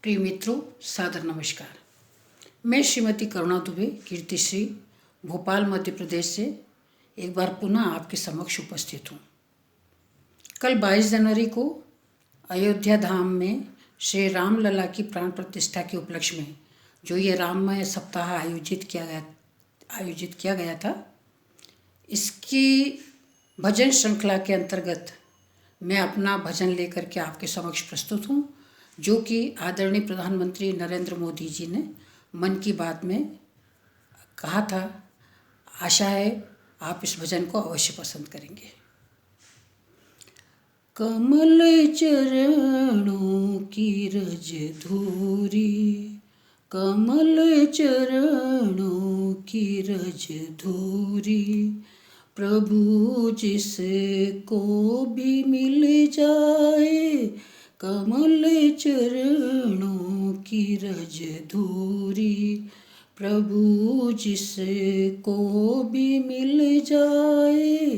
प्रिय मित्रों, सादर नमस्कार। मैं श्रीमती करुणा दुबे, कीर्तिश्री, भोपाल मध्य प्रदेश से एक बार पुनः आपके समक्ष उपस्थित हूँ। कल 22 जनवरी को अयोध्या धाम में श्री राम लला की प्राण प्रतिष्ठा के उपलक्ष्य में जो ये राममय सप्ताह आयोजित किया गया था, इसकी भजन श्रृंखला के अंतर्गत मैं अपना भजन लेकर के आपके समक्ष प्रस्तुत हूँ, जो कि आदरणीय प्रधानमंत्री नरेंद्र मोदी जी ने मन की बात में कहा था। आशा है आप इस भजन को अवश्य पसंद करेंगे। कमल चरणों की रज धूरी, कमल चरणों की रज धूरी, प्रभु जिसको भी मिल जाए, कमल चरणों की रज धूरी, प्रभु जिसको भी मिल जाए,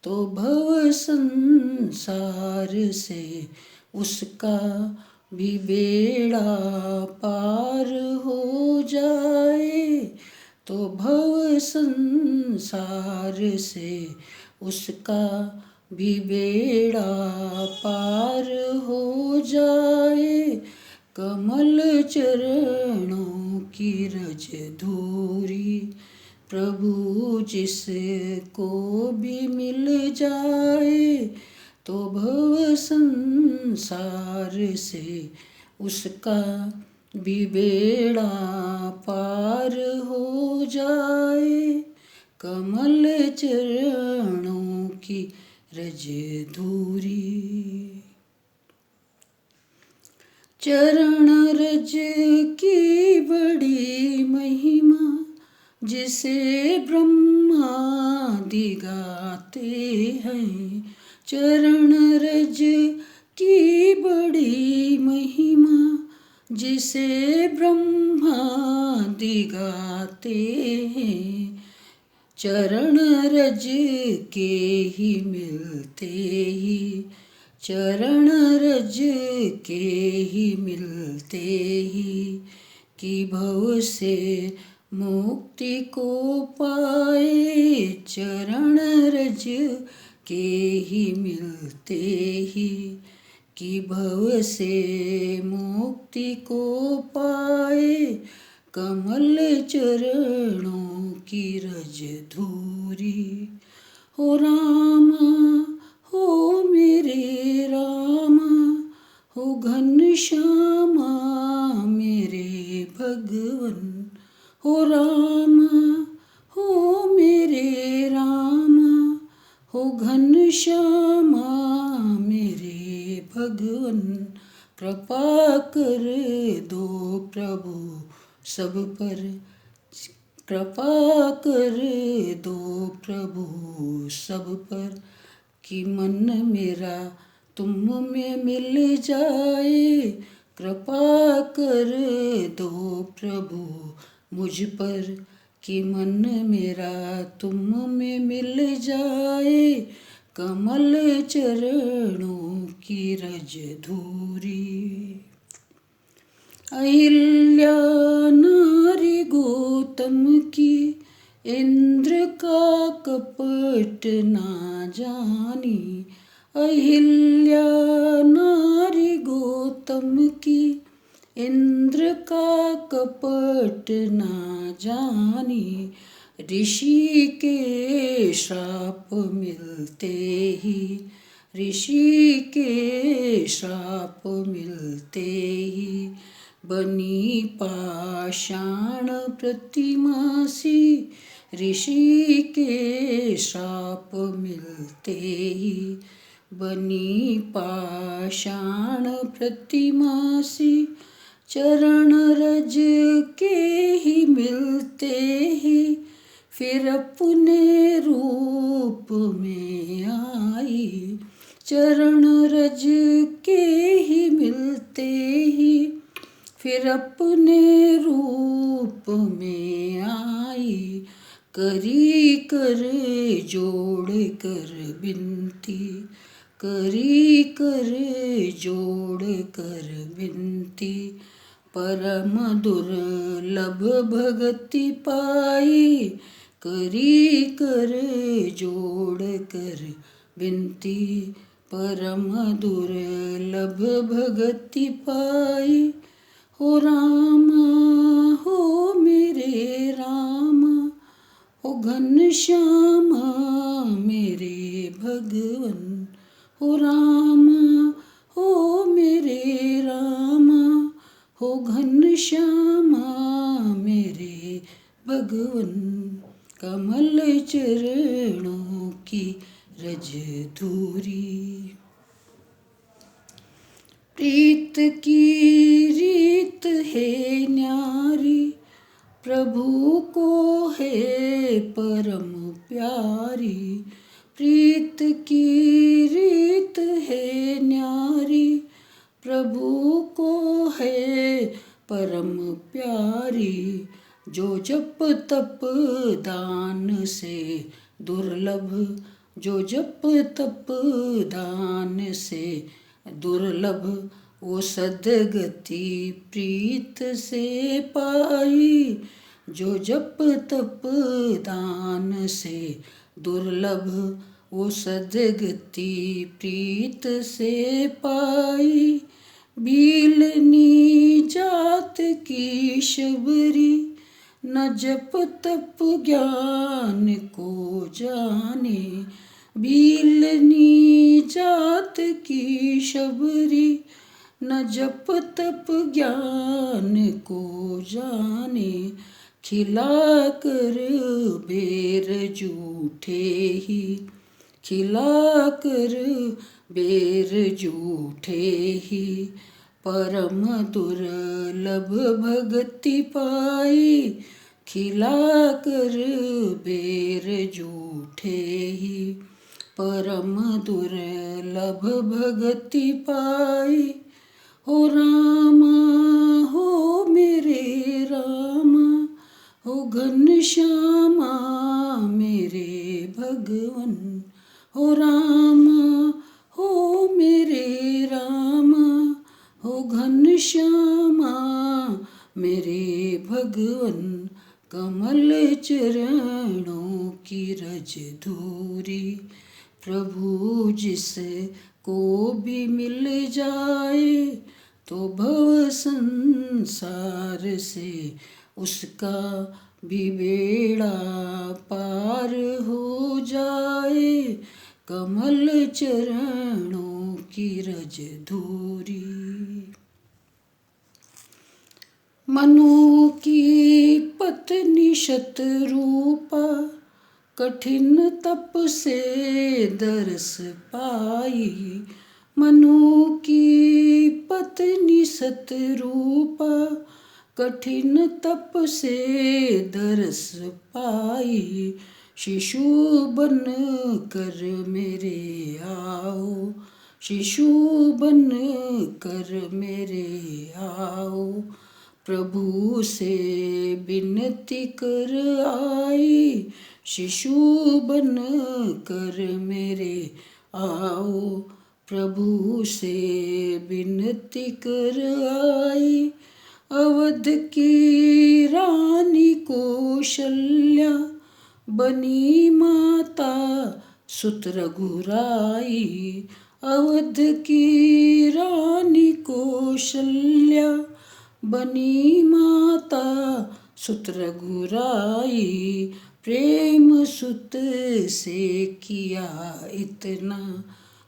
तो भव संसार से उसका भी बेड़ा पार हो जाए, तो भव संसार से उसका भी बेड़ा पार हो जाए, कमल चरणों की रज धूरी, प्रभु जिसको भी मिल जाए, तो भव संसार से उसका भी बेड़ा पार हो जाए, कमल चरणों की रज धूरी। चरण रज की बड़ी महिमा, जिसे ब्रह्मादि गाते हैं, चरण रज की बड़ी महिमा, जिसे ब्रह्मादि गाते हैं, चरण रज के ही मिलते ही, चरण रज के ही मिलते ही, कि भव से मुक्ति को पाए, चरण रज के ही मिलते ही, कि भव से मुक्ति को पाए, कमल चरणों की रज धूरी। हो रामा हो मेरे रामा, हो घनश्यामा मेरे भगवन, हो रामा हो मेरे रामा, हो घनश्यामा मेरे भगवन, कृपा कर दो प्रभु सब पर, कृपा कर दो प्रभु सब पर, कि मन मेरा तुम में मिल जाए, कृपा कर दो प्रभु मुझ पर, कि मन मेरा तुम में मिल जाए, कमल चरणों की रज धूरी। अहिल्या नारी गौतम की, इंद्र का कपट ना जानी, अहिल्या नारी गौतम की, इंद्र का कपट ना जानी, ऋषि के श्राप मिलते ही, ऋषि के श्राप मिलते ही, बनी पाषाण प्रतिमा सी, ऋषि के श्राप मिलते ही, बनी पाषाण प्रतिमा सी, चरण रज के ही मिलते ही, फिर अपने रूप में आई, चरण रज के ही मिलते ही, फिर अपने रूप में आई, करी कर जोड़ कर बिनती, करी कर जोड़ कर बिनती, परम दुर्लभ भगति पाई। करी कर जोड़ कर विनती, परम दुर्लभ भगति पाई। हो रामा हो मेरे रामा, हो घनश्यामा मेरे भगवन। हो रामा हो मेरे रामा, हो घनश्यामा मेरे भगवन। कमल चरणों की रज धूरी, प्रीत की रीत है न्यारी, प्रभु को है परम प्यारी। प्रीत की रीत है न्यारी, प्रभु को है परम प्यारी। जो जप तप दान से दुर्लभ, जो जप तप दान से दुर्लभ, वो सद्गति प्रीत से पाई। जो जप तप दान से दुर्लभ, वो सद्गति प्रीत से पाई। भीलनी जात की शबरी, न जप तप ज्ञान को जाने। भीलनी जात की शबरी, न जप तप ज्ञान को जाने। खिला कर बेर जूठे ही, खिला कर बेर जूठे ही, परम दुर्लभ भगति पाई। खिला कर बेर जूठे ही, परम दुर्लभ भगति पाई। हो रामा हो मेरे रामा, हो घनश्यामा मेरे भगवन। हो रामा हो मेरे रामा, हो घनश्यामा मेरे भगवन। कमल चरणों की रज धूरी, प्रभु जिस को भी मिल जाए, तो भव संसार से उसका भी बेड़ा पार हो जाए। कमल चरणों की रज धूरी। मनु की पत्नी शतरूपा, कठिन तप से दरस पाई। मनु की पत्नी शतरूपा, कठिन तप से दरस पाई। शिशु बन कर मेरे आओ, शिशु बन कर मेरे आओ। प्रभु से विनती कर आई, शिशु बन कर मेरे आओ। प्रभु से विनती कर आई। अवध की रानी कौशल्या, बनी माता सुत रघुराई। अवध की रानी कौशल्या, बनी माता सुत रघुराई। प्रेम सुत से किया इतना,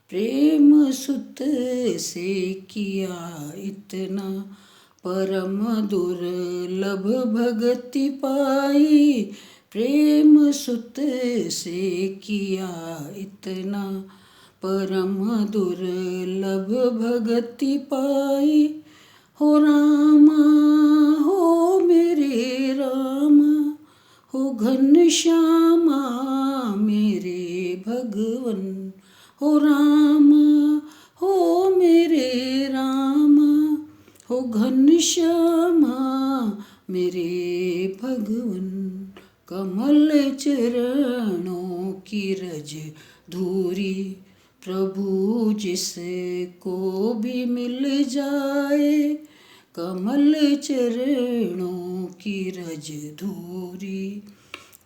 प्रेम सुत से किया इतना। परम दुर्लभ भगति पाई। प्रेम सुत से किया इतना, परम दुर्लभ भगति पाई। हो रामा हो मेरे रामा, हो घनश्यामा मेरे भगवन। हो रामा हो मेरे रामा, हो घनश्यामा मेरे भगवन। कमल चरणों की रज धूरी, प्रभु जिसको भी मिल जाए। कमल चरणों की रज धूरी।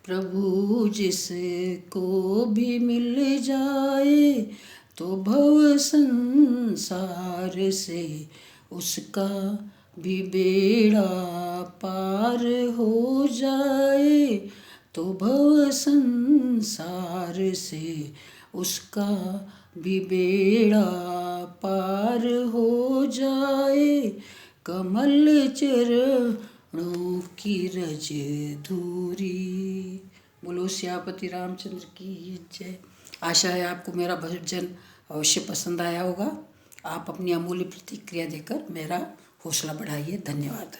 प्रभु जिसको भी मिल जाए तो भव संसार से उसका भी बेड़ा पार हो जाए, तो भव संसार से उसका भी बेड़ा पार हो जाए। कमल चरणों की रज धूरी। बोलो सियापति रामचंद्र की जय। आशा है आपको मेरा भजन अवश्य पसंद आया होगा। आप अपनी अमूल्य प्रतिक्रिया देकर मेरा हौसला बढ़ाइए। धन्यवाद।